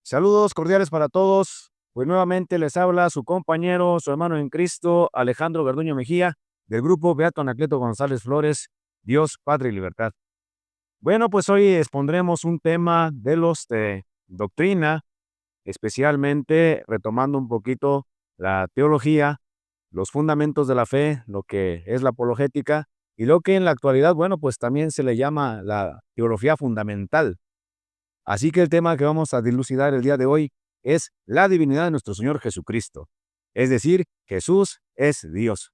Saludos cordiales para todos. Pues nuevamente les habla su compañero, su hermano en Cristo, Alejandro Garduño Mejía, del grupo Beato Anacleto González Flores, Dios, Padre y Libertad. Bueno, pues hoy expondremos un tema de los de doctrina, especialmente retomando un poquito la teología, los fundamentos de la fe, lo que es la apologética, y lo que en la actualidad, bueno, pues también se le llama la teología fundamental. Así que el tema que vamos a dilucidar el día de hoy es la divinidad de nuestro Señor Jesucristo. Es decir, Jesús es Dios.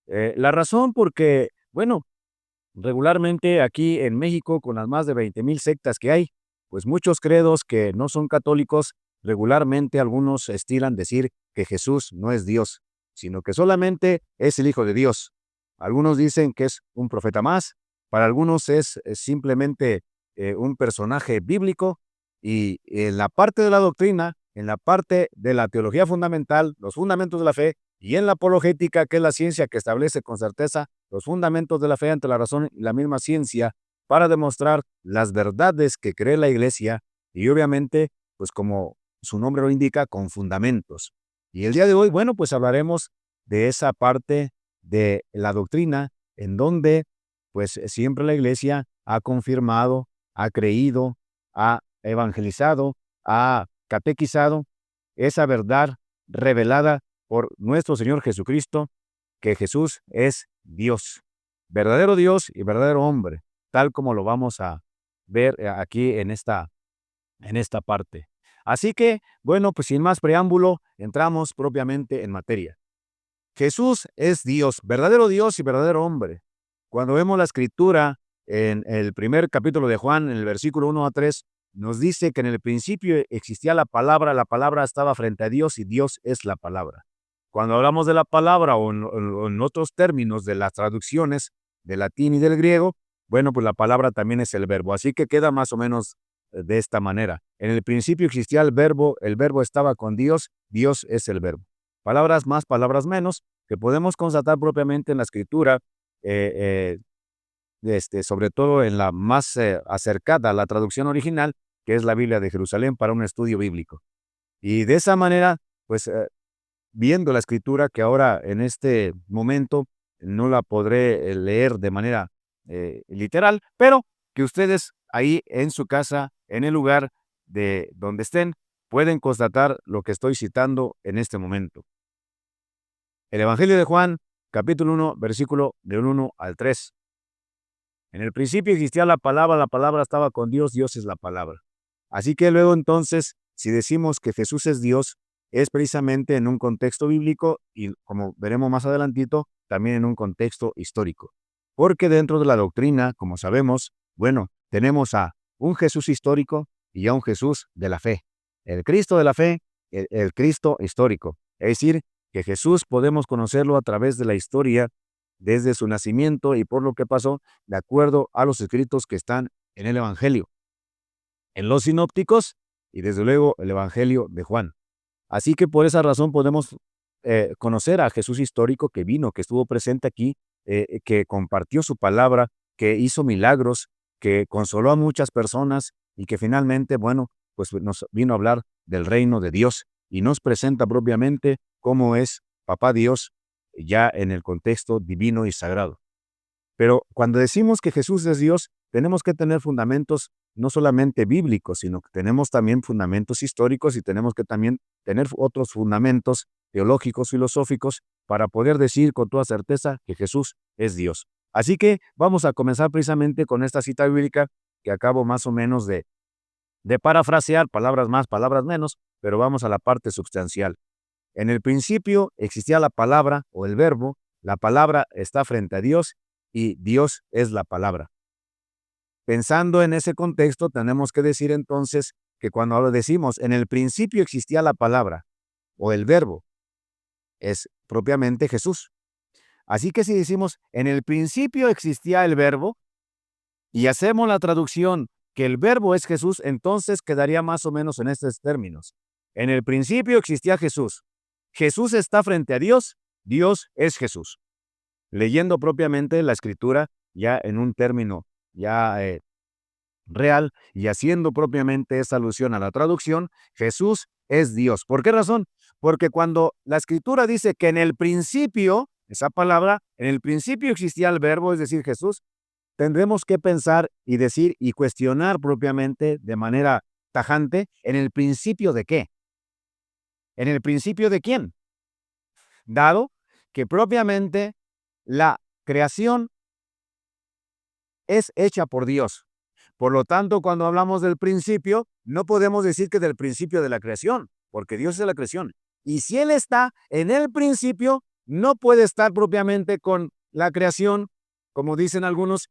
La razón porque, bueno, regularmente aquí en México, con las más de 20,000 sectas que hay, pues muchos credos que no son católicos, regularmente algunos estilan decir que Jesús no es Dios, sino que solamente es el Hijo de Dios. Algunos dicen que es un profeta más, para algunos es simplemente un personaje bíblico, y en la parte de la doctrina, en la parte de la teología fundamental, los fundamentos de la fe, y en la apologética, que es la ciencia que establece con certeza los fundamentos de la fe ante la razón y la misma ciencia para demostrar las verdades que cree la Iglesia, y obviamente, pues como su nombre lo indica, con fundamentos. Y el día de hoy, bueno, pues hablaremos de esa parte de la doctrina en donde pues siempre la Iglesia ha confirmado, ha creído, ha evangelizado, ha catequizado esa verdad revelada por nuestro Señor Jesucristo, que Jesús es Dios y verdadero hombre, tal como lo vamos a ver aquí en esta parte. Así que, bueno, pues sin más preámbulo, entramos propiamente en materia. Jesús es Dios y verdadero hombre. Cuando vemos la escritura en el primer capítulo de Juan, en el versículo 1 a 3, nos dice que en el principio existía la palabra estaba frente a Dios y Dios es la palabra. Cuando hablamos de la palabra o en otros términos de las traducciones del latín y del griego, bueno, pues la palabra también es el verbo. Así que queda más o menos de esta manera. En el principio existía el verbo estaba con Dios, Dios es el verbo. Palabras más, palabras menos, que podemos constatar propiamente en la escritura, eh, sobre todo en la más acercada a la traducción original, que es la Biblia de Jerusalén para un estudio bíblico. Y de esa manera, pues viendo la escritura, que ahora en este momento no la podré leer de manera literal, pero que ustedes ahí en su casa, en el lugar de donde estén, pueden constatar lo que estoy citando en este momento. El Evangelio de Juan, capítulo 1, versículo del 1 al 3. En el principio existía la palabra estaba con Dios, Dios es la palabra. Así que luego entonces, si decimos que Jesús es Dios, es precisamente en un contexto bíblico y, como veremos más adelantito, también en un contexto histórico. Porque dentro de la doctrina, como sabemos, bueno, tenemos a un Jesús histórico y a un Jesús de la fe. El Cristo de la fe, el Cristo histórico. Es decir, que Jesús podemos conocerlo a través de la historia, desde su nacimiento y por lo que pasó, de acuerdo a los escritos que están en el Evangelio, en los sinópticos y desde luego el Evangelio de Juan. Así que por esa razón podemos conocer a Jesús histórico que vino, que estuvo presente aquí, que compartió su palabra, que hizo milagros, que consoló a muchas personas y que finalmente, bueno, pues nos vino a hablar del reino de Dios y nos presenta propiamente cómo es Papá Dios ya en el contexto divino y sagrado. Pero cuando decimos que Jesús es Dios, tenemos que tener fundamentos no solamente bíblicos, sino que tenemos también fundamentos históricos y tenemos que también tener otros fundamentos teológicos, filosóficos, para poder decir con toda certeza que Jesús es Dios. Así que vamos a comenzar precisamente con esta cita bíblica que acabo más o menos de parafrasear, palabras más, palabras menos, pero vamos a la parte sustancial. En el principio existía la palabra o el verbo, la palabra está frente a Dios y Dios es la palabra. Pensando en ese contexto, tenemos que decir entonces que cuando lo decimos en el principio existía la palabra o el verbo, es propiamente Jesús. Así que si decimos en el principio existía el verbo y hacemos la traducción que el verbo es Jesús, entonces quedaría más o menos en estos términos. En el principio existía Jesús. Jesús está frente a Dios, Dios es Jesús. Leyendo propiamente la escritura ya en un término ya real y haciendo propiamente esa alusión a la traducción, Jesús es Dios. ¿Por qué razón? Porque cuando la Escritura dice que en el principio, esa palabra, en el principio existía el verbo, es decir, Jesús, tendremos que pensar y decir y cuestionar propiamente de manera tajante, ¿en el principio de qué? ¿En el principio de quién? Dado que propiamente la creación es hecha por Dios. Por lo tanto, cuando hablamos del principio, no podemos decir que del principio de la creación, porque Dios es la creación. Y si Él está en el principio, no puede estar propiamente con la creación, como dicen algunos,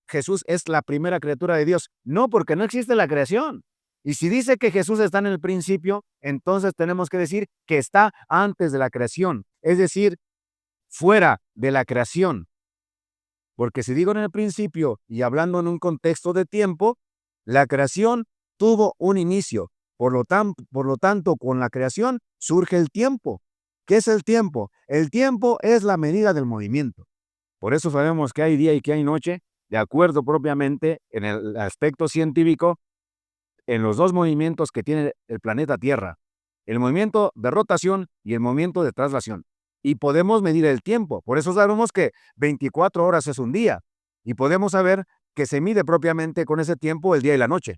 Jesús es la primera criatura de Dios. No, porque no existe la creación. Y si dice que Jesús está en el principio, entonces tenemos que decir que está antes de la creación, es decir, fuera de la creación. Porque si digo en el principio y hablando en un contexto de tiempo, la creación tuvo un inicio. Por lo tanto, con la creación surge el tiempo. ¿Qué es el tiempo? El tiempo es la medida del movimiento. Por eso sabemos que hay día y que hay noche, de acuerdo propiamente en el aspecto científico, en los dos movimientos que tiene el planeta Tierra, el movimiento de rotación y el movimiento de traslación. Y podemos medir el tiempo. Por eso sabemos que 24 horas es un día. Y podemos saber que se mide propiamente con ese tiempo el día y la noche.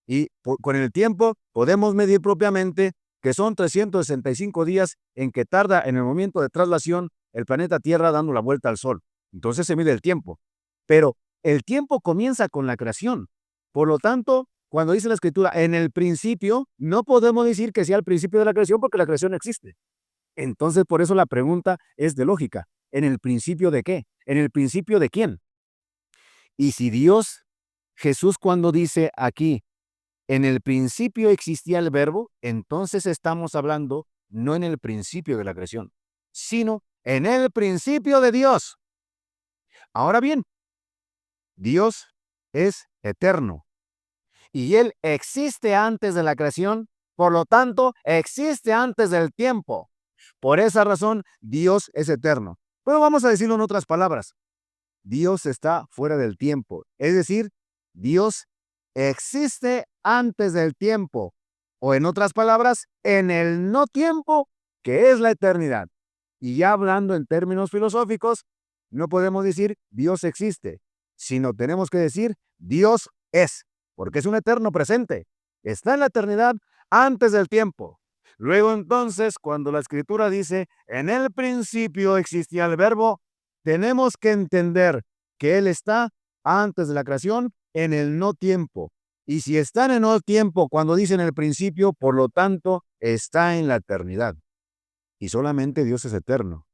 Y con el tiempo podemos medir propiamente que son 365 días en que tarda en el movimiento de traslación el planeta Tierra dando la vuelta al Sol. Entonces se mide el tiempo. Pero el tiempo comienza con la creación. Por lo tanto, cuando dice la Escritura, en el principio, no podemos decir que sea el principio de la creación porque la creación no existe. Entonces, por eso la pregunta es de lógica. ¿En el principio de qué? ¿En el principio de quién? Y si Dios, Jesús cuando dice aquí, en el principio existía el verbo, entonces estamos hablando no en el principio de la creación, sino en el principio de Dios. Ahora bien, Dios es eterno y Él existe antes de la creación, por lo tanto, existe antes del tiempo. Por esa razón, Dios es eterno. Pero vamos a decirlo en otras palabras. Dios está fuera del tiempo. Es decir, Dios existe antes del tiempo. O en otras palabras, en el no tiempo, que es la eternidad. Y ya hablando en términos filosóficos, no podemos decir Dios existe, sino tenemos que decir Dios es, porque es un eterno presente. Está en la eternidad antes del tiempo. Luego entonces, cuando la Escritura dice, en el principio existía el verbo, tenemos que entender que Él está antes de la creación en el no tiempo. Y si está en el no tiempo cuando dice en el principio, por lo tanto, está en la eternidad. Y solamente Dios es eterno.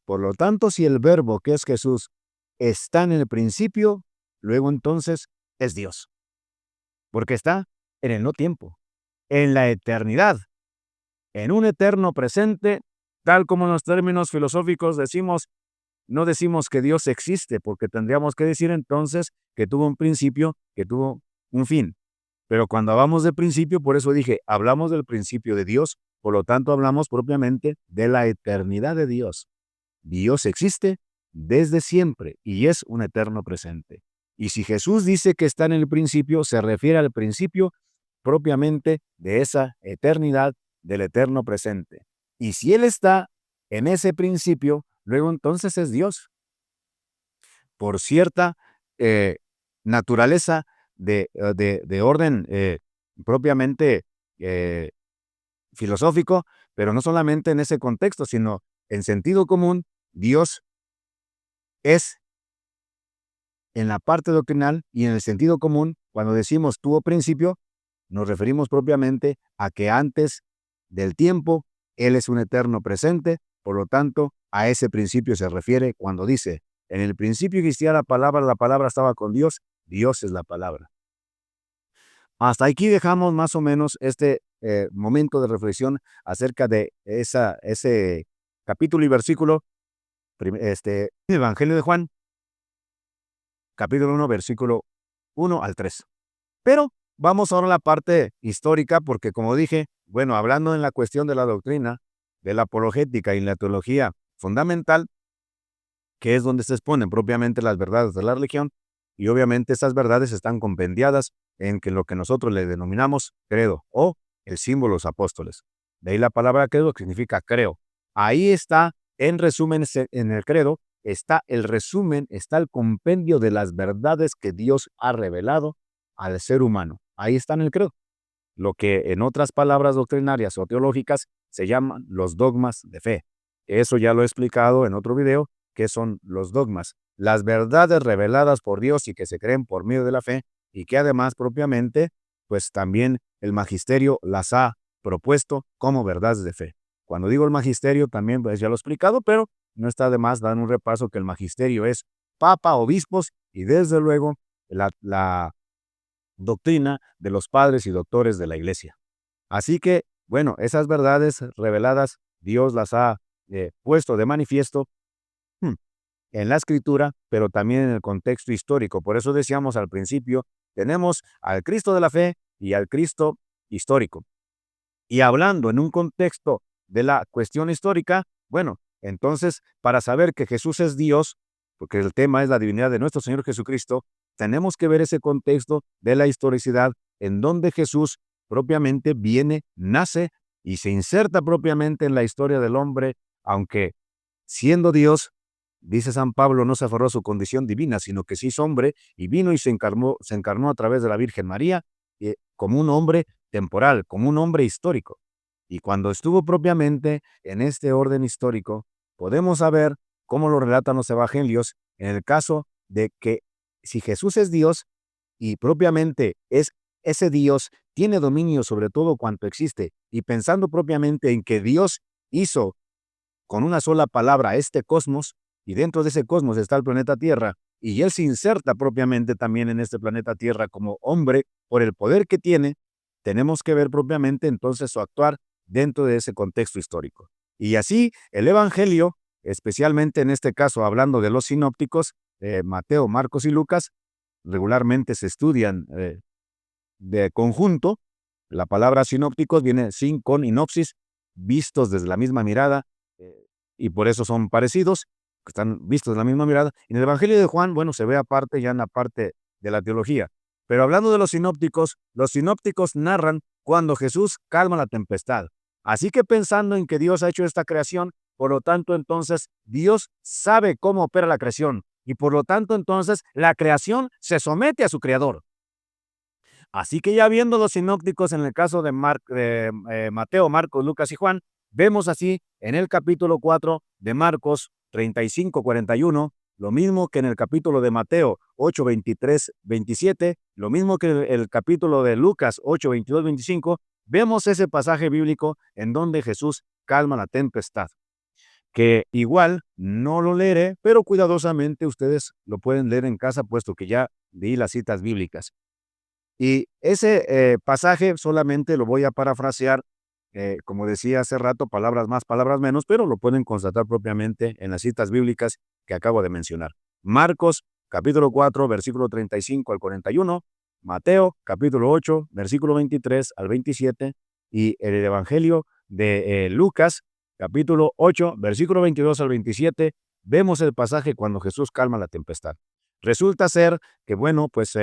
Por lo tanto, si el verbo que es Jesús está en el principio, luego entonces es Dios. Porque está en el no tiempo, en la eternidad, en un eterno presente, tal como en los términos filosóficos decimos, no decimos que Dios existe, porque tendríamos que decir entonces que tuvo un principio, que tuvo un fin. Pero cuando hablamos de principio, por eso dije, hablamos del principio de Dios, por lo tanto hablamos propiamente de la eternidad de Dios. Dios existe desde siempre y es un eterno presente. Y si Jesús dice que está en el principio, se refiere al principio propiamente de esa eternidad del eterno presente. Y si Él está en ese principio, luego entonces es Dios. Por cierta naturaleza de orden propiamente filosófico, pero no solamente en ese contexto, sino en sentido común, Dios es en la parte doctrinal y en el sentido común, cuando decimos tuvo principio, nos referimos propiamente a que antes del tiempo, Él es un eterno presente, por lo tanto, a ese principio se refiere cuando dice, en el principio existía la palabra estaba con Dios, Dios es la palabra. Hasta aquí dejamos más o menos este momento de reflexión acerca de ese capítulo y versículo, Evangelio de Juan, capítulo 1, versículo 1 al 3. Pero vamos ahora a la parte histórica, porque como dije, bueno, hablando en la cuestión de la doctrina, de la apologética y la teología fundamental, que es donde se exponen propiamente las verdades de la religión, Y obviamente estas verdades están compendiadas en lo que nosotros le denominamos credo o el símbolo de los apóstoles. De ahí la palabra credo, que significa creo. Ahí está, en resumen, en el credo, está el resumen, está el compendio de las verdades que Dios ha revelado al ser humano. Ahí está en el credo. Lo que en otras palabras doctrinarias o teológicas se llaman los dogmas de fe. Eso ya lo he explicado en otro video, que son los dogmas, las verdades reveladas por Dios y que se creen por medio de la fe, y que además propiamente, pues también el magisterio las ha propuesto como verdades de fe. Cuando digo el magisterio también, pues ya lo he explicado, pero no está de más dar un repaso que el magisterio es papa, obispos y desde luego la doctrina de los padres y doctores de la iglesia. Así que, bueno, esas verdades reveladas, Dios las ha puesto de manifiesto en la escritura, pero también en el contexto histórico. Por eso decíamos al principio, tenemos al Cristo de la fe y al Cristo histórico. Y hablando en un contexto de la cuestión histórica, bueno, entonces, para saber que Jesús es Dios, porque el tema es la divinidad de nuestro Señor Jesucristo, tenemos que ver ese contexto de la historicidad en donde Jesús propiamente viene, nace y se inserta propiamente en la historia del hombre, aunque siendo Dios, dice San Pablo, no se aferró a su condición divina, sino que se hizo hombre y vino y se encarnó a través de la Virgen María como un hombre temporal, como un hombre histórico. Y cuando estuvo propiamente en este orden histórico, podemos saber cómo lo relatan los evangelios en el caso de que si Jesús es Dios y propiamente es ese Dios, tiene dominio sobre todo cuanto existe, y pensando propiamente en que Dios hizo con una sola palabra este cosmos, y dentro de ese cosmos está el planeta Tierra, y Él se inserta propiamente también en este planeta Tierra como hombre por el poder que tiene, tenemos que ver propiamente entonces su actuar dentro de ese contexto histórico. Y así el Evangelio, especialmente en este caso hablando de los sinópticos, Mateo, Marcos y Lucas, regularmente se estudian de conjunto. La palabra sinópticos viene sin, con y nopsis, vistos desde la misma mirada, y por eso son parecidos, están vistos de la misma mirada. En el Evangelio de Juan, bueno, se ve aparte, ya en la parte de la teología. Pero hablando de los sinópticos narran cuando Jesús calma la tempestad. Así que pensando en que Dios ha hecho esta creación, por lo tanto, entonces, Dios sabe cómo opera la creación. Y por lo tanto, entonces, la creación se somete a su creador. Así que ya viendo los sinópticos en el caso de Mateo, Marcos, Lucas y Juan, vemos así en el capítulo 4 de Marcos 35-41, lo mismo que en el capítulo de Mateo 8-23-27, lo mismo que el capítulo de Lucas 8-22-25, vemos ese pasaje bíblico en donde Jesús calma la tempestad, que igual no lo leeré, pero cuidadosamente ustedes lo pueden leer en casa, puesto que ya di las citas bíblicas. Y ese pasaje solamente lo voy a parafrasear, como decía hace rato, palabras más, palabras menos, pero lo pueden constatar propiamente en las citas bíblicas que acabo de mencionar. Marcos, capítulo 4, versículo 35 al 41, Mateo, capítulo 8, versículo 23 al 27, y el Evangelio de Lucas, capítulo 8, versículo 22 al 27, vemos el pasaje cuando Jesús calma la tempestad. Resulta ser que, bueno, pues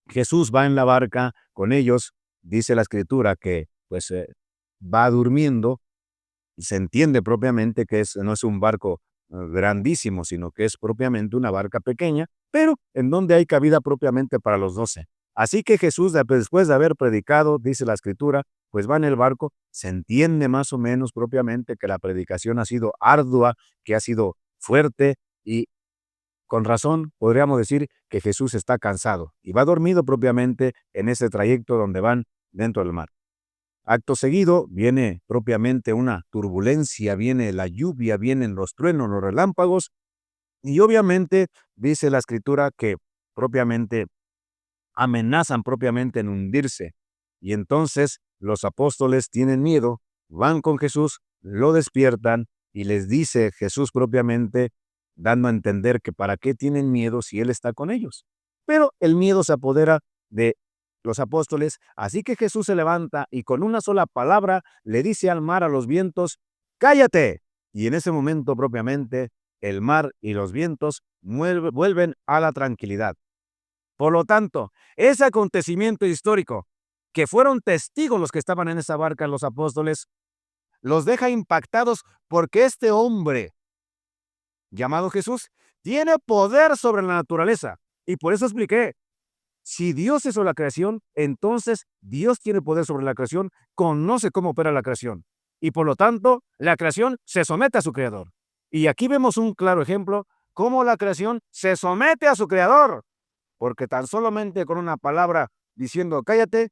Jesús va en la barca con ellos, dice la escritura que pues va durmiendo, y se entiende propiamente que no es un barco grandísimo, sino que es propiamente una barca pequeña, pero en donde hay cabida propiamente para los 12. Así que Jesús, después de haber predicado, dice la escritura, pues va en el barco, se entiende más o menos propiamente que la predicación ha sido ardua, que ha sido fuerte, y con razón, podríamos decir que Jesús está cansado y va dormido propiamente en ese trayecto donde van dentro del mar. Acto seguido viene propiamente una turbulencia, viene la lluvia, vienen los truenos, los relámpagos, y obviamente dice la escritura que propiamente amenazan propiamente en hundirse. Y entonces los apóstoles tienen miedo, van con Jesús, lo despiertan y les dice Jesús propiamente, dando a entender que para qué tienen miedo si Él está con ellos. Pero el miedo se apodera de los apóstoles, así que Jesús se levanta y con una sola palabra le dice al mar, a los vientos, ¡cállate! Y en ese momento propiamente el mar y los vientos vuelven a la tranquilidad. Por lo tanto, ese acontecimiento histórico, que fueron testigos los que estaban en esa barca, los apóstoles, los deja impactados porque este hombre llamado Jesús tiene poder sobre la naturaleza. Y por eso expliqué, si Dios es sobre la creación, entonces Dios tiene poder sobre la creación, conoce cómo opera la creación. Y por lo tanto, la creación se somete a su creador. Y aquí vemos un claro ejemplo, cómo la creación se somete a su creador. Porque tan solamente con una palabra diciendo cállate,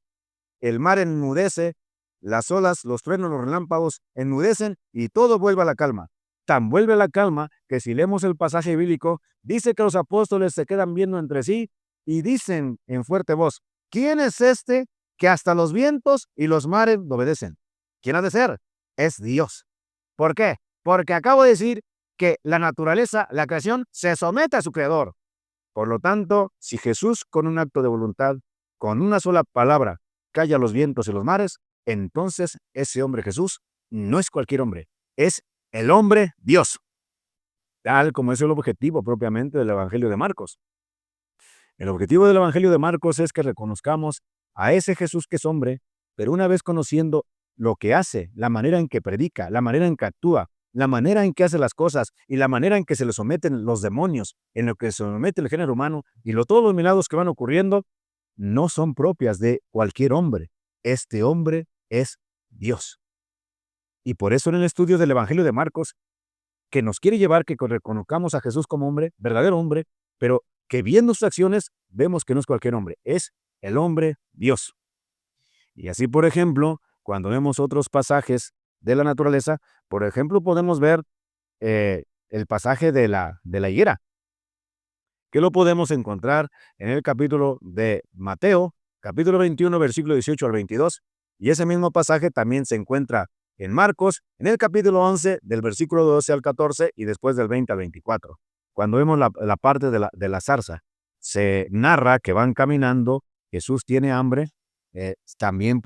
el mar enmudece, las olas, los truenos, los relámpagos enmudecen y todo vuelve a la calma. Tan vuelve a la calma que si leemos el pasaje bíblico, dice que los apóstoles se quedan viendo entre sí y dicen en fuerte voz, ¿quién es este que hasta los vientos y los mares le obedecen? ¿Quién ha de ser? Es Dios. ¿Por qué? Porque acabo de decir que la naturaleza, la creación, se somete a su creador. Por lo tanto, si Jesús con un acto de voluntad, con una sola palabra, calla los vientos y los mares, entonces ese hombre Jesús no es cualquier hombre, es el hombre Dios, tal como es el objetivo propiamente del Evangelio de Marcos. El objetivo del Evangelio de Marcos es que reconozcamos a ese Jesús que es hombre, pero una vez conociendo lo que hace, la manera en que predica, la manera en que actúa, la manera en que hace las cosas y la manera en que se le someten los demonios, en lo que se somete el género humano y todos los milagros que van ocurriendo, no son propias de cualquier hombre. Este hombre es Dios. Y por eso en el estudio del Evangelio de Marcos, que nos quiere llevar que reconozcamos a Jesús como hombre, verdadero hombre, pero que viendo sus acciones vemos que no es cualquier hombre, es el hombre Dios. Y así, por ejemplo, cuando vemos otros pasajes de la naturaleza, por ejemplo, podemos ver el pasaje de la higuera, que lo podemos encontrar en el capítulo de Mateo, capítulo 21, versículo 18 al 22, y ese mismo pasaje también se encuentra en Marcos, en el capítulo 11, del versículo 12 al 14 y después del 20 al 24. Cuando vemos la parte de la zarza, se narra que van caminando, Jesús tiene hambre, también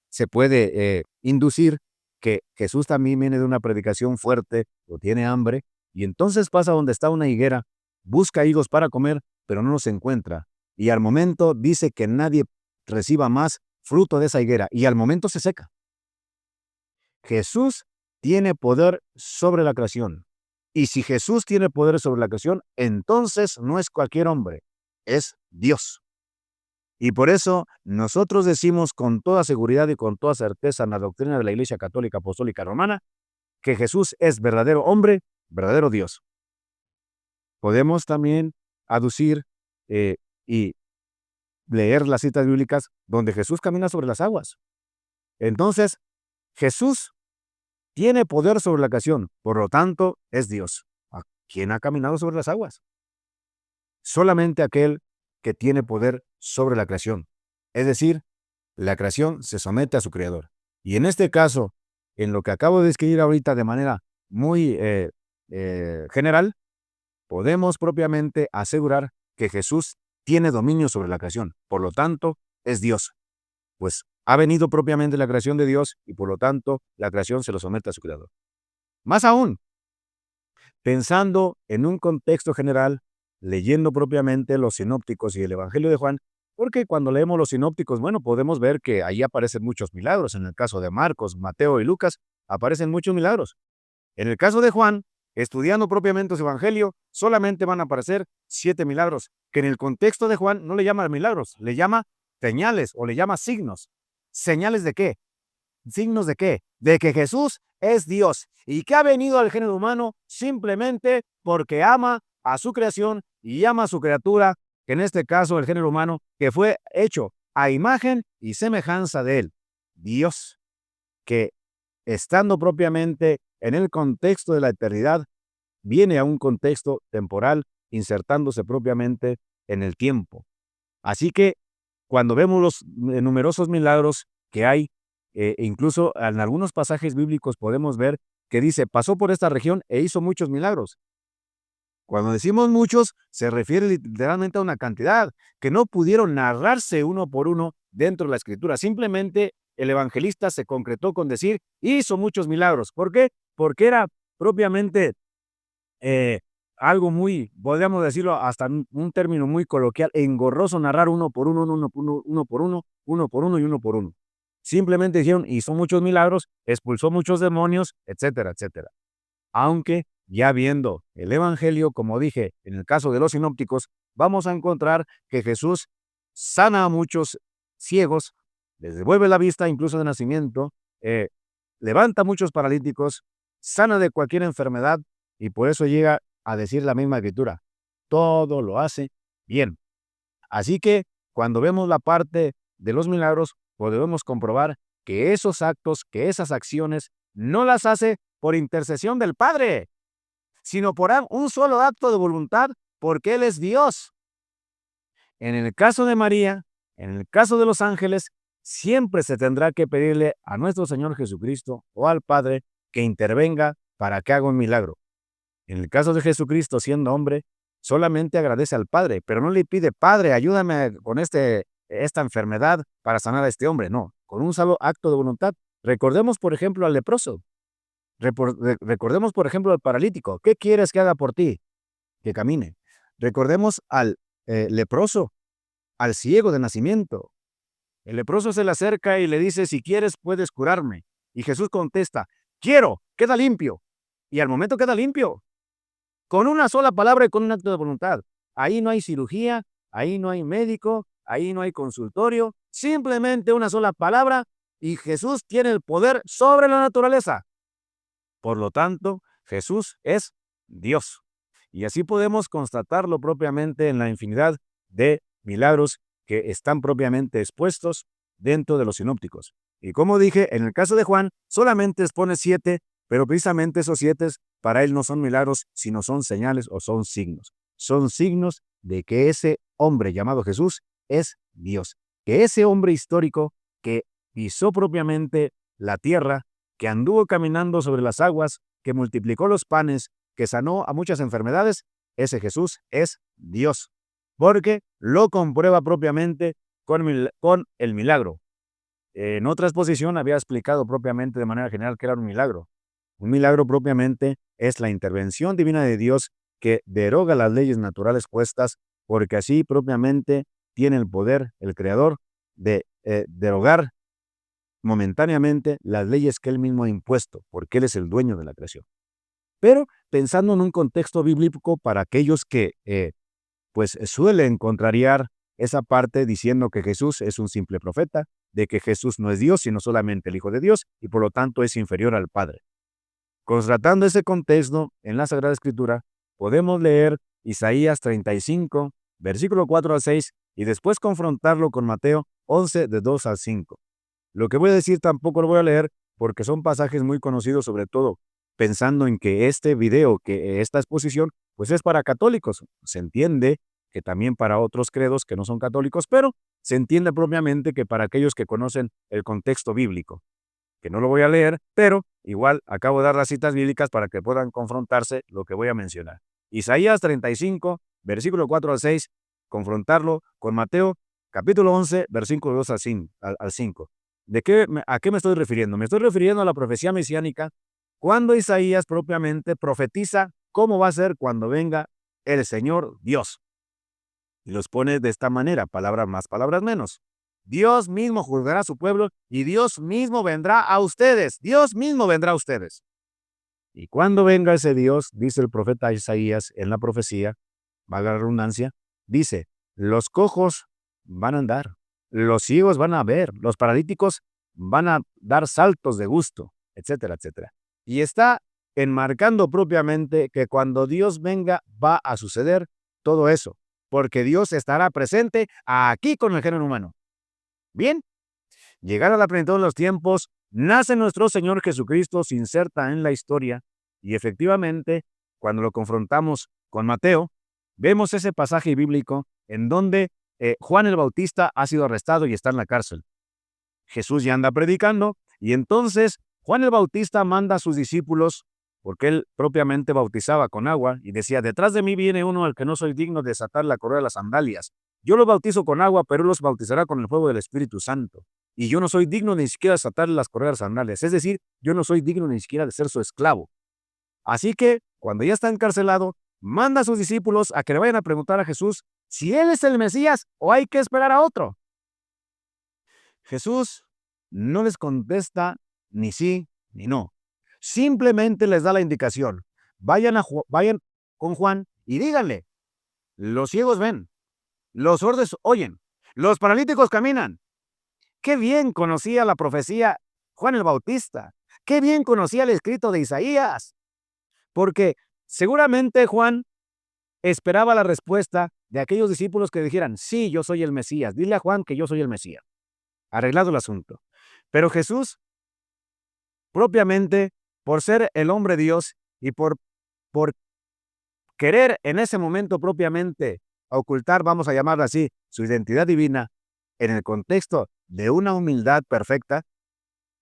se puede inducir que Jesús también viene de una predicación fuerte o tiene hambre, y entonces pasa donde está una higuera, busca higos para comer, pero no los encuentra. Y al momento dice que nadie reciba más fruto de esa higuera, y al momento se seca. Jesús tiene poder sobre la creación. Y si Jesús tiene poder sobre la creación, entonces no es cualquier hombre, es Dios. Y por eso nosotros decimos con toda seguridad y con toda certeza en la doctrina de la Iglesia Católica Apostólica Romana que Jesús es verdadero hombre, verdadero Dios. Podemos también aducir y leer las citas bíblicas donde Jesús camina sobre las aguas. Entonces, Jesús tiene poder sobre la creación, por lo tanto, es Dios. ¿Quién ha caminado sobre las aguas? Solamente aquel que tiene poder sobre la creación. Es decir, la creación se somete a su creador. Y en este caso, en lo que acabo de describir ahorita de manera muy general, podemos propiamente asegurar que Jesús tiene dominio sobre la creación. Por lo tanto, es Dios. Pues ha venido propiamente la creación de Dios y por lo tanto la creación se lo somete a su creador. Más aún, pensando en un contexto general, leyendo propiamente los sinópticos y el Evangelio de Juan, porque cuando leemos los sinópticos, bueno, podemos ver que ahí aparecen muchos milagros. En el caso de Marcos, Mateo y Lucas, aparecen muchos milagros. En el caso de Juan, estudiando propiamente su Evangelio, solamente van a aparecer 7 milagros, que en el contexto de Juan no le llama milagros, le llama señales o le llama signos. ¿Señales de qué? ¿Signos de qué? De que Jesús es Dios y que ha venido al género humano simplemente porque ama a su creación y ama a su criatura, que en este caso el género humano, que fue hecho a imagen y semejanza de él. Dios, que estando propiamente en el contexto de la eternidad, viene a un contexto temporal, insertándose propiamente en el tiempo. Así que cuando vemos los numerosos milagros que hay, incluso en algunos pasajes bíblicos podemos ver que dice, pasó por esta región e hizo muchos milagros. Cuando decimos muchos, se refiere literalmente a una cantidad que no pudieron narrarse uno por uno dentro de la Escritura. Simplemente el evangelista se concretó con decir, hizo muchos milagros. ¿Por qué? Porque era propiamente eh, algo muy, podríamos decirlo hasta un término muy coloquial, engorroso narrar uno por uno, uno por uno, uno por uno, uno por uno y uno por uno. Simplemente dijeron, hizo muchos milagros, expulsó muchos demonios, etcétera, etcétera. Aunque ya viendo el evangelio, como dije, en el caso de los sinópticos, vamos a encontrar que Jesús sana a muchos ciegos, les devuelve la vista incluso de nacimiento, levanta a muchos paralíticos, sana de cualquier enfermedad, y por eso llega a decir la misma escritura, todo lo hace bien. Así que cuando vemos la parte de los milagros, podemos comprobar que esos actos, que esas acciones, no las hace por intercesión del Padre, sino por un solo acto de voluntad, porque Él es Dios. En el caso de María, en el caso de los ángeles, siempre se tendrá que pedirle a nuestro Señor Jesucristo o al Padre que intervenga para que haga un milagro. En el caso de Jesucristo, siendo hombre, solamente agradece al Padre, pero no le pide, Padre, ayúdame con esta enfermedad para sanar a este hombre. No, con un solo acto de voluntad. Recordemos, por ejemplo, al leproso. Recordemos, por ejemplo, al paralítico. ¿Qué quieres que haga por ti? Que camine. Recordemos al leproso, al ciego de nacimiento. El leproso se le acerca y le dice, si quieres, puedes curarme. Y Jesús contesta, quiero, queda limpio. Y al momento queda limpio. Con una sola palabra y con un acto de voluntad. Ahí no hay cirugía, ahí no hay médico, ahí no hay consultorio. Simplemente una sola palabra y Jesús tiene el poder sobre la naturaleza. Por lo tanto, Jesús es Dios. Y así podemos constatarlo propiamente en la infinidad de milagros que están propiamente expuestos dentro de los sinópticos. Y como dije, en el caso de Juan, solamente expone 7, pero precisamente esos 7 para él no son milagros, sino son señales o son signos. Son signos de que ese hombre llamado Jesús es Dios. Que ese hombre histórico que pisó propiamente la tierra, que anduvo caminando sobre las aguas, que multiplicó los panes, que sanó a muchas enfermedades, ese Jesús es Dios, porque lo comprueba propiamente con el milagro. En otra exposición había explicado propiamente de manera general que era un milagro. Un milagro propiamente es la intervención divina de Dios que deroga las leyes naturales puestas, porque así propiamente tiene el poder, el Creador, de derogar momentáneamente las leyes que Él mismo ha impuesto, porque Él es el dueño de la creación. Pero pensando en un contexto bíblico para aquellos que pues suelen contrariar esa parte diciendo que Jesús es un simple profeta, de que Jesús no es Dios, sino solamente el Hijo de Dios, y por lo tanto es inferior al Padre. Constatando ese contexto en la Sagrada Escritura, podemos leer Isaías 35, versículo 4 al 6, y después confrontarlo con Mateo 11, de 2 al 5. Lo que voy a decir tampoco lo voy a leer porque son pasajes muy conocidos, sobre todo pensando en que este video, que esta exposición, pues es para católicos. Se entiende que también para otros credos que no son católicos, pero se entiende propiamente que para aquellos que conocen el contexto bíblico, que no lo voy a leer, pero igual acabo de dar las citas bíblicas para que puedan confrontarse lo que voy a mencionar. Isaías 35, versículo 4 al 6, confrontarlo con Mateo, capítulo 11, versículo 2 al 5. ¿A qué me estoy refiriendo? Me estoy refiriendo a la profecía mesiánica, cuando Isaías propiamente profetiza cómo va a ser cuando venga el Señor Dios. Y los pone de esta manera, palabras más, palabras menos. Dios mismo juzgará a su pueblo y Dios mismo vendrá a ustedes. Dios mismo vendrá a ustedes. Y cuando venga ese Dios, dice el profeta Isaías en la profecía, valga la redundancia, dice, los cojos van a andar, los ciegos van a ver, los paralíticos van a dar saltos de gusto, etcétera, etcétera. Y está enmarcando propiamente que cuando Dios venga va a suceder todo eso, porque Dios estará presente aquí con el género humano. Bien, llegar a la plenitud de los tiempos, nace nuestro Señor Jesucristo, se inserta en la historia y efectivamente, cuando lo confrontamos con Mateo, vemos ese pasaje bíblico en donde Juan el Bautista ha sido arrestado y está en la cárcel. Jesús ya anda predicando y entonces Juan el Bautista manda a sus discípulos, porque él propiamente bautizaba con agua y decía, detrás de mí viene uno al que no soy digno de desatar la correa de las sandalias. Yo los bautizo con agua, pero él los bautizará con el fuego del Espíritu Santo. Y yo no soy digno ni siquiera de desatar las correas de las sandalias. Es decir, yo no soy digno ni siquiera de ser su esclavo. Así que cuando ya está encarcelado, manda a sus discípulos a que le vayan a preguntar a Jesús si él es el Mesías o hay que esperar a otro. Jesús no les contesta ni sí ni no. Simplemente les da la indicación. Vayan con Juan y díganle, los ciegos ven, los sordos oyen, los paralíticos caminan. Qué bien conocía la profecía Juan el Bautista. Qué bien conocía el escrito de Isaías. Porque seguramente Juan esperaba la respuesta de aquellos discípulos que dijeran, sí, yo soy el Mesías. Dile a Juan que yo soy el Mesías. Arreglado el asunto. Pero Jesús, propiamente, por ser el hombre Dios y por querer en ese momento propiamente ocultar, vamos a llamarlo así, su identidad divina, en el contexto de una humildad perfecta,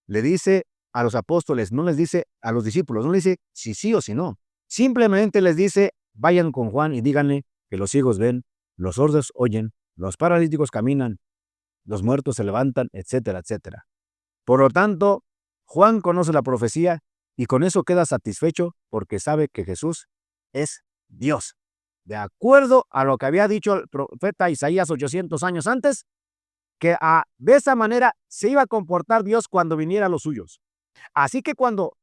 le dice a los apóstoles, no les dice a los discípulos, no les dice si sí o si no. Simplemente les dice, vayan con Juan y díganle que los ciegos ven, los sordos oyen, los paralíticos caminan, los muertos se levantan, etcétera, etcétera. Por lo tanto, Juan conoce la profecía y con eso queda satisfecho porque sabe que Jesús es Dios. De acuerdo a lo que había dicho el profeta Isaías 800 años antes, que de esa manera se iba a comportar Dios cuando viniera a los suyos. Así que cuando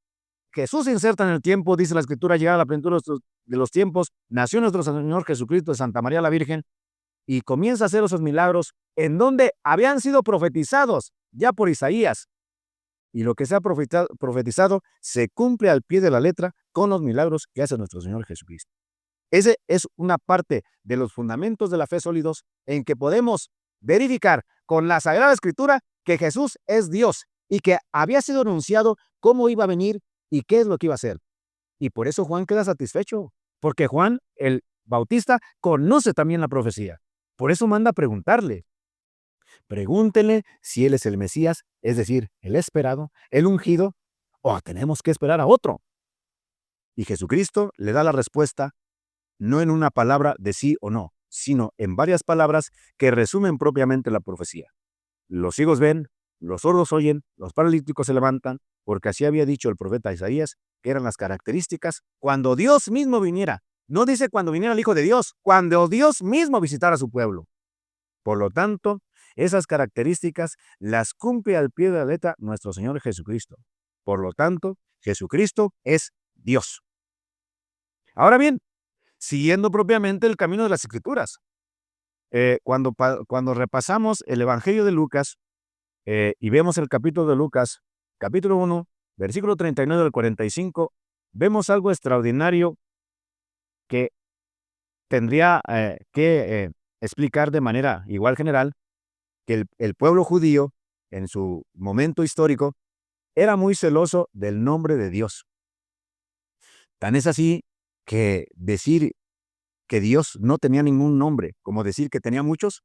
Jesús se inserta en el tiempo, dice la Escritura, llegada a la plenitud de los tiempos, nació nuestro Señor Jesucristo de Santa María la Virgen y comienza a hacer esos milagros en donde habían sido profetizados ya por Isaías. Y lo que se ha profetizado se cumple al pie de la letra con los milagros que hace nuestro Señor Jesucristo. Ese es una parte de los fundamentos de la fe sólidos en que podemos verificar con la Sagrada Escritura que Jesús es Dios y que había sido anunciado cómo iba a venir y qué es lo que iba a hacer. Y por eso Juan queda satisfecho, porque Juan, el Bautista, conoce también la profecía. Por eso manda a preguntarle. Pregúntenle si él es el Mesías, es decir, el esperado, el ungido, o tenemos que esperar a otro. Y Jesucristo le da la respuesta no en una palabra de sí o no, sino en varias palabras que resumen propiamente la profecía. Los ciegos ven, los sordos oyen, los paralíticos se levantan, porque así había dicho el profeta Isaías, que eran las características cuando Dios mismo viniera. No dice cuando viniera el Hijo de Dios, cuando Dios mismo visitara a su pueblo. Por lo tanto, esas características las cumple al pie de la letra nuestro Señor Jesucristo. Por lo tanto, Jesucristo es Dios. Ahora bien, siguiendo propiamente el camino de las Escrituras. Cuando repasamos el Evangelio de Lucas y vemos el capítulo de Lucas, capítulo 1, versículo 39 al 45, vemos algo extraordinario que tendría que explicar de manera igual general que el pueblo judío en su momento histórico era muy celoso del nombre de Dios. Tan es así que decir que Dios no tenía ningún nombre, como decir que tenía muchos,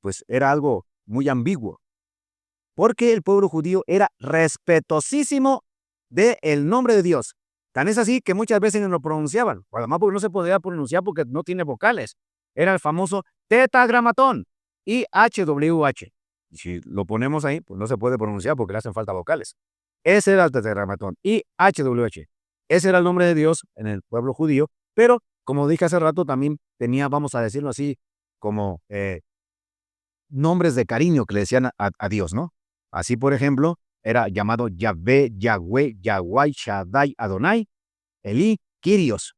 pues era algo muy ambiguo. Porque el pueblo judío era respetuosísimo del nombre de Dios. Tan es así que muchas veces no lo pronunciaban, además porque no se podía pronunciar porque no tiene vocales. Era el famoso tetragramatón, IHWH. Y si lo ponemos ahí, pues no se puede pronunciar porque le hacen falta vocales. Ese era el tetragramatón, IHWH. Ese era el nombre de Dios en el pueblo judío, pero como dije hace rato, también tenía, vamos a decirlo así, como nombres de cariño que le decían a Dios, ¿no? Así, por ejemplo, era llamado Yahvé, Yahweh, Yahweh, Shaddai, Adonai, Elí, Kyrios.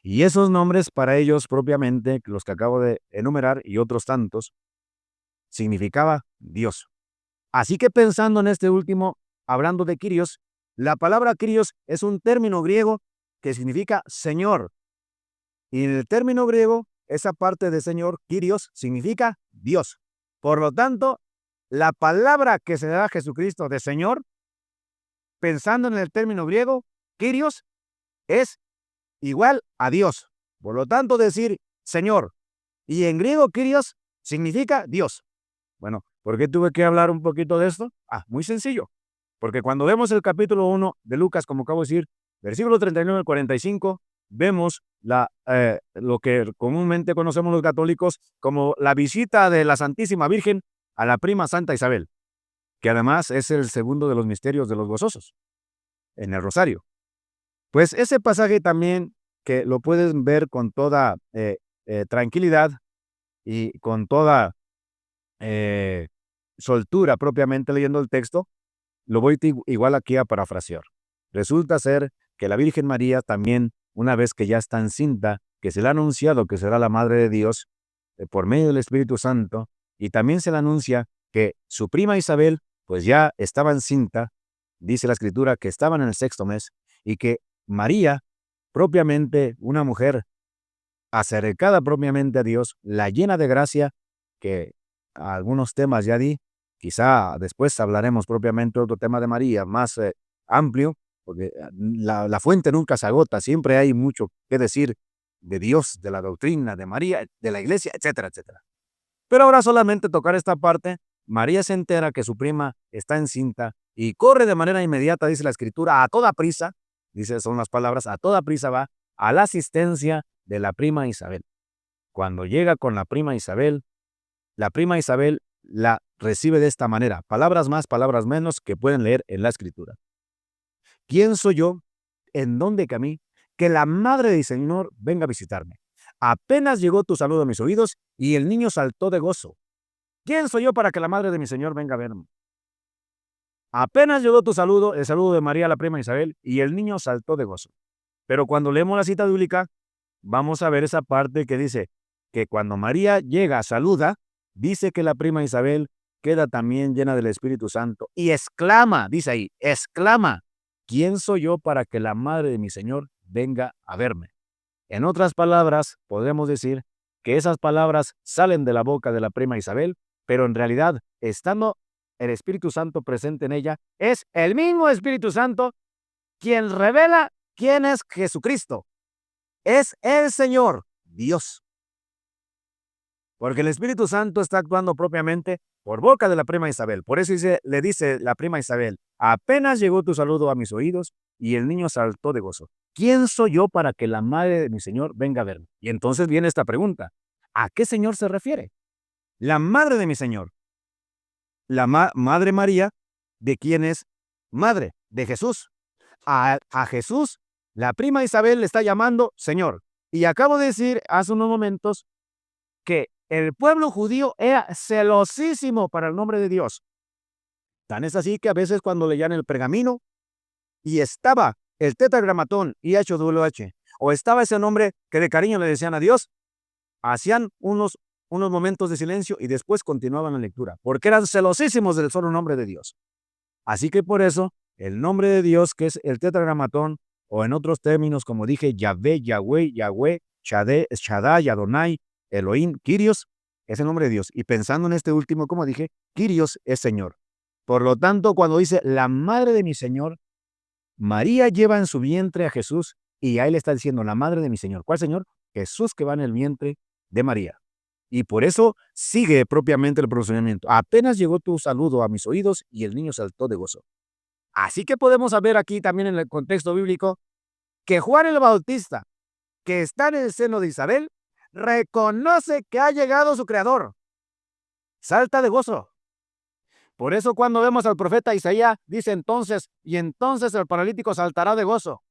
Y esos nombres para ellos propiamente, los que acabo de enumerar y otros tantos, significaba Dios. Así que pensando en este último, hablando de Kyrios, la palabra Kyrios es un término griego que significa Señor. Y en el término griego, esa parte de Señor, Kyrios, significa Dios. Por lo tanto, la palabra que se da a Jesucristo de Señor, pensando en el término griego, Kyrios, es igual a Dios. Por lo tanto, decir Señor y en griego Kyrios significa Dios. Bueno, ¿por qué tuve que hablar un poquito de esto? Muy sencillo. Porque cuando vemos el capítulo 1 de Lucas, como acabo de decir, versículo 39 al 45, vemos lo que comúnmente conocemos los católicos como la visita de la Santísima Virgen a la prima Santa Isabel, que además es el segundo de los misterios de los gozosos, en el rosario. Pues ese pasaje también que lo puedes ver con toda tranquilidad y con toda eh, soltura propiamente leyendo el texto, lo voy igual aquí a parafrasear. Resulta ser que la Virgen María también, una vez que ya está encinta, que se le ha anunciado que será la Madre de Dios por medio del Espíritu Santo, y también se le anuncia que su prima Isabel, pues ya estaba encinta, dice la Escritura que estaban en el 6º mes, y que María, propiamente una mujer acercada propiamente a Dios, la llena de gracia, que algunos temas ya di, quizá después hablaremos propiamente de otro tema de María más amplio, porque la fuente nunca se agota, siempre hay mucho que decir de Dios, de la doctrina, de María, de la iglesia, etcétera, etcétera. Pero ahora solamente tocar esta parte, María se entera que su prima está encinta y corre de manera inmediata, dice la Escritura, a toda prisa, dice, son las palabras, a toda prisa va a la asistencia de la prima Isabel. Cuando llega con la prima Isabel la recibe de esta manera, palabras más, palabras menos que pueden leer en la Escritura. ¿Quién soy yo? ¿En dónde camí? Que la madre del Señor venga a visitarme. Apenas llegó tu saludo a mis oídos y el niño saltó de gozo. ¿Quién soy yo para que la madre de mi Señor venga a verme? Apenas llegó tu saludo, el saludo de María, la prima Isabel, y el niño saltó de gozo. Pero cuando leemos la cita bíblica, vamos a ver esa parte que dice que cuando María llega, saluda, dice que la prima Isabel queda también llena del Espíritu Santo y exclama, dice ahí, exclama, ¿quién soy yo para que la madre de mi Señor venga a verme? En otras palabras, podemos decir que esas palabras salen de la boca de la prima Isabel, pero en realidad, estando el Espíritu Santo presente en ella, es el mismo Espíritu Santo quien revela quién es Jesucristo. Es el Señor, Dios. Porque el Espíritu Santo está actuando propiamente por boca de la prima Isabel. Por eso le dice la prima Isabel, apenas llegó tu saludo a mis oídos y el niño saltó de gozo. ¿Quién soy yo para que la madre de mi Señor venga a verme? Y entonces viene esta pregunta, ¿a qué Señor se refiere? La madre de mi Señor. La Madre María, ¿de quién es madre? De Jesús. A Jesús, la prima Isabel le está llamando Señor. Y acabo de decir hace unos momentos que el pueblo judío era celosísimo para el nombre de Dios. Tan es así que a veces cuando leían el pergamino y estaba el tetragramatón IHWH, o estaba ese nombre que de cariño le decían a Dios, hacían unos momentos de silencio y después continuaban la lectura, porque eran celosísimos del solo nombre de Dios. Así que por eso, el nombre de Dios, que es el tetragramatón, o en otros términos, como dije, Yahvé, Yahweh, Yahweh, Shaddai, Adonai, Elohim, Kyrios, es el nombre de Dios. Y pensando en este último, como dije, Kyrios es Señor. Por lo tanto, cuando dice la madre de mi Señor, María lleva en su vientre a Jesús y ahí le está diciendo la madre de mi Señor. ¿Cuál Señor? Jesús que va en el vientre de María. Y por eso sigue propiamente el procedimiento. Apenas llegó tu saludo a mis oídos y el niño saltó de gozo. Así que podemos saber aquí también en el contexto bíblico que Juan el Bautista, que está en el seno de Isabel, reconoce que ha llegado su Creador. Salta de gozo. Por eso cuando vemos al profeta Isaías, dice entonces, y entonces el paralítico saltará de gozo.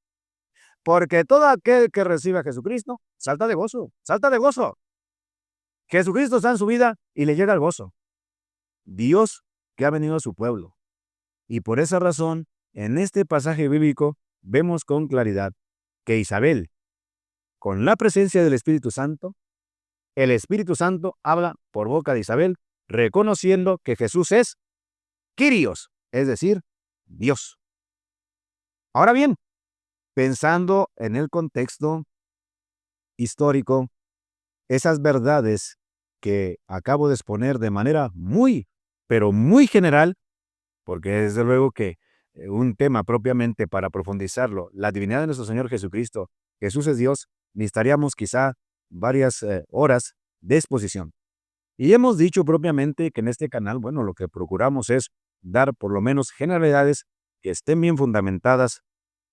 Porque todo aquel que recibe a Jesucristo, salta de gozo, salta de gozo. Jesucristo está en su vida y le llega el gozo. Dios que ha venido a su pueblo. Y por esa razón, en este pasaje bíblico, vemos con claridad que Isabel, con la presencia del Espíritu Santo, el Espíritu Santo habla por boca de Isabel, reconociendo que Jesús es Kyrios, es decir, Dios. Ahora bien, pensando en el contexto histórico, esas verdades que acabo de exponer de manera muy, pero muy general, porque desde luego que un tema propiamente para profundizarlo, la divinidad de nuestro Señor Jesucristo, Jesús es Dios, necesitaríamos quizá varias horas de exposición. Y hemos dicho propiamente que en este canal, bueno, lo que procuramos es dar por lo menos generalidades que estén bien fundamentadas,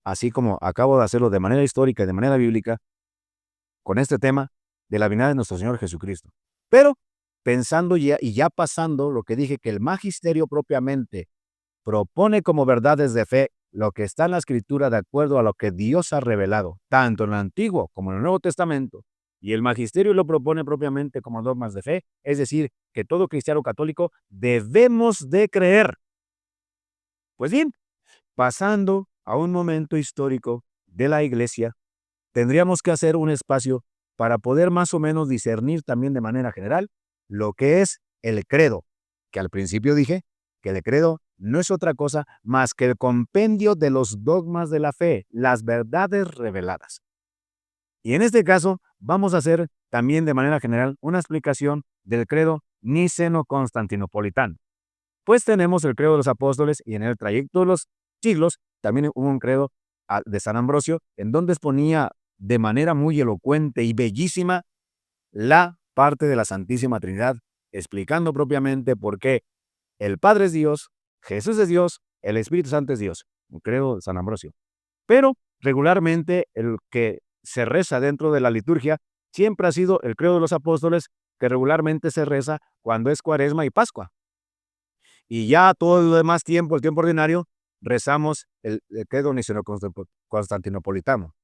así como acabo de hacerlo de manera histórica y de manera bíblica, con este tema de la divinidad de nuestro Señor Jesucristo. Pero pensando ya y pasando lo que dije, que el magisterio propiamente propone como verdades de fe lo que está en la Escritura de acuerdo a lo que Dios ha revelado, tanto en el Antiguo como en el Nuevo Testamento, y el magisterio lo propone propiamente como dogmas de fe, es decir, que todo cristiano católico debemos de creer. Pues bien, pasando a un momento histórico de la Iglesia, tendríamos que hacer un espacio para poder más o menos discernir también de manera general lo que es el credo, que al principio dije que el credo no es otra cosa más que el compendio de los dogmas de la fe, las verdades reveladas. Y en este caso vamos a hacer también de manera general una explicación del credo niceno-constantinopolitano. Pues tenemos el credo de los apóstoles y en el trayecto de los siglos también hubo un credo de San Ambrosio en donde exponía de manera muy elocuente y bellísima la parte de la Santísima Trinidad, explicando propiamente por qué el Padre es Dios, Jesús es Dios, el Espíritu Santo es Dios. Un credo de San Ambrosio. Pero regularmente el que se reza dentro de la liturgia siempre ha sido el credo de los apóstoles, que regularmente se reza cuando es Cuaresma y Pascua. Y ya todo el demás tiempo, el tiempo ordinario, rezamos el credo niceno-constantinopolitano.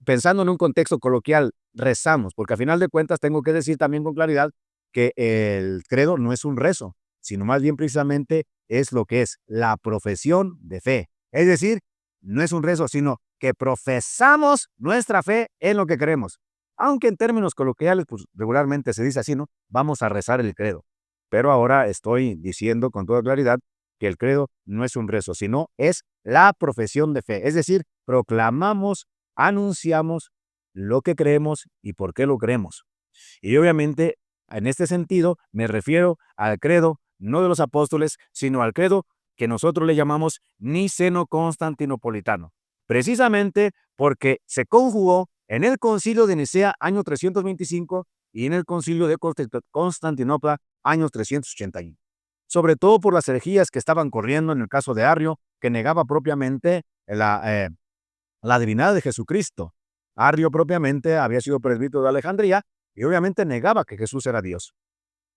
Pensando en un contexto coloquial, rezamos, porque a final de cuentas tengo que decir también con claridad que el credo no es un rezo, sino más bien precisamente es lo que es la profesión de fe. Es decir, no es un rezo, sino que profesamos nuestra fe en lo que creemos. Aunque en términos coloquiales, pues regularmente se dice así, ¿no? Vamos a rezar el credo. Pero ahora estoy diciendo con toda claridad que el credo no es un rezo, sino es la profesión de fe. Es decir, proclamamos, anunciamos lo que creemos y por qué lo creemos. Y obviamente, en este sentido, me refiero al credo no de los apóstoles, sino al credo que nosotros le llamamos niceno-constantinopolitano. Precisamente porque se conjugó en el Concilio de Nicea, año 325, y en el Concilio de Constantinopla, años 381. Sobre todo por las herejías que estaban corriendo en el caso de Arrio, que negaba propiamente la divinidad de Jesucristo. Arrio propiamente había sido presbítero de Alejandría y obviamente negaba que Jesús era Dios.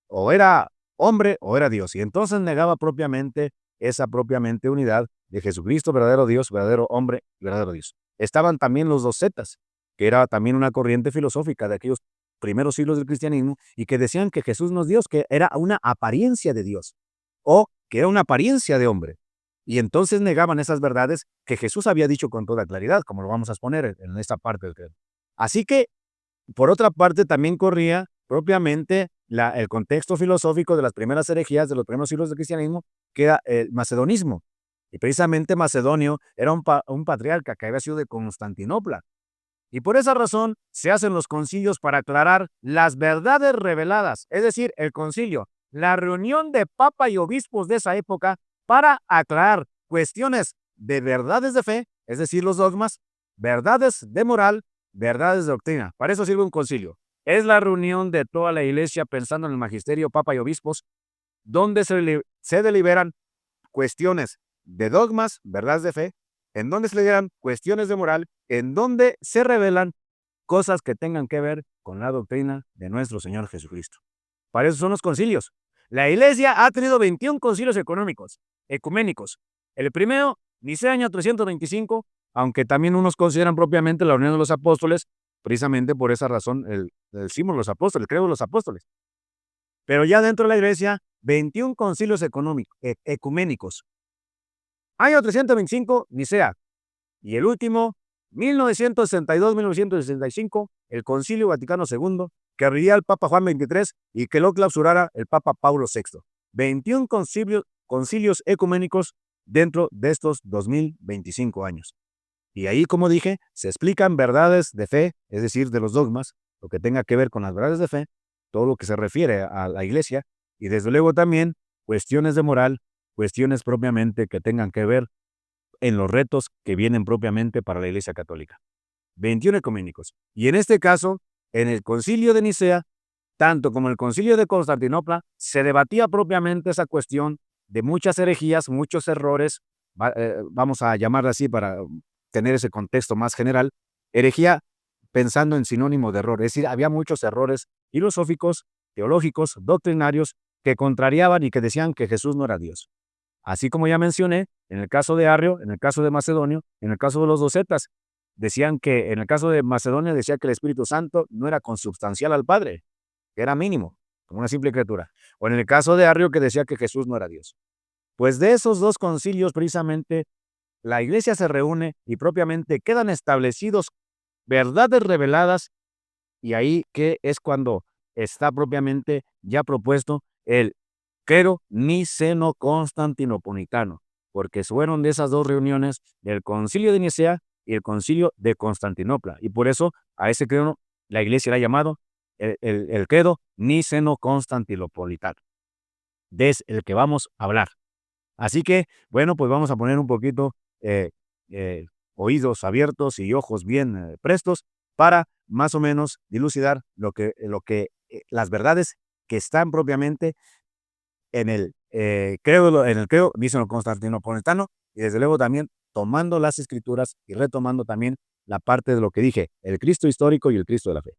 O era hombre o era Dios. Y entonces negaba propiamente esa propiamente unidad de Jesucristo, verdadero Dios, verdadero hombre y verdadero Dios. Estaban también los docetas, que era también una corriente filosófica de aquellos primeros siglos del cristianismo y que decían que Jesús no es Dios, que era una apariencia de Dios o que era una apariencia de hombre. Y entonces negaban esas verdades que Jesús había dicho con toda claridad, como lo vamos a exponer en esta parte del credo. Así que, por otra parte, también corría propiamente el contexto filosófico de las primeras herejías de los primeros siglos del cristianismo, que era el macedonismo. Y precisamente Macedonio era un patriarca que había sido de Constantinopla. Y por esa razón se hacen los concilios para aclarar las verdades reveladas, es decir, el concilio, la reunión de papa y obispos de esa época para aclarar cuestiones de verdades de fe, es decir, los dogmas, verdades de moral, verdades de doctrina. Para eso sirve un concilio. Es la reunión de toda la iglesia pensando en el magisterio, papa y obispos, donde se deliberan cuestiones de dogmas, verdades de fe, en donde se deliberan cuestiones de moral, en donde se revelan cosas que tengan que ver con la doctrina de nuestro Señor Jesucristo. Para eso son los concilios. La Iglesia ha tenido 21 concilios ecuménicos. El primero, Nicea, año 325, aunque también unos consideran propiamente la unión de los apóstoles, precisamente por esa razón el símbolo de los apóstoles, el credo de los apóstoles. Pero ya dentro de la Iglesia, 21 concilios ecuménicos. Año 325, Nicea. Y el último, 1962-1965, el Concilio Vaticano II, que abriría el Papa Juan XXIII y que lo clausurara el Papa Paulo VI. 21 concilios ecuménicos dentro de estos 2025 años. Y ahí, como dije, se explican verdades de fe, es decir, de los dogmas, lo que tenga que ver con las verdades de fe, todo lo que se refiere a la Iglesia, y desde luego también cuestiones de moral, cuestiones propiamente que tengan que ver en los retos que vienen propiamente para la Iglesia Católica. 21 ecuménicos. Y en este caso, en el Concilio de Nicea, tanto como el Concilio de Constantinopla, se debatía propiamente esa cuestión de muchas herejías, muchos errores, vamos a llamarla así para tener ese contexto más general, herejía pensando en sinónimo de error, es decir, había muchos errores filosóficos, teológicos, doctrinarios, que contrariaban y que decían que Jesús no era Dios. Así como ya mencioné, en el caso de Arrio, en el caso de Macedonio, en el caso de los docetas, decían que en el caso de Macedonia decía que el Espíritu Santo no era consubstancial al Padre, que era mínimo, como una simple criatura. O en el caso de Arrio que decía que Jesús no era Dios. Pues de esos dos concilios precisamente la iglesia se reúne y propiamente quedan establecidos verdades reveladas, y ahí que es cuando está propiamente ya propuesto el credo niceno-constantinopolitano, porque fueron de esas dos reuniones del concilio de Nicea y el concilio de Constantinopla, y por eso a ese credo la iglesia le ha llamado el credo niceno-constantinopolitano, es el que vamos a hablar. Así que, bueno, pues vamos a poner un poquito eh, eh, oídos abiertos y ojos bien prestos para más o menos dilucidar las verdades que están propiamente en en el credo niceno-constantinopolitano, y desde luego también tomando las escrituras y retomando también la parte de lo que dije, el Cristo histórico y el Cristo de la fe.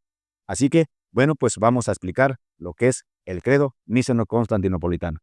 Así que, bueno, pues vamos a explicar lo que es el credo niceno-constantinopolitano.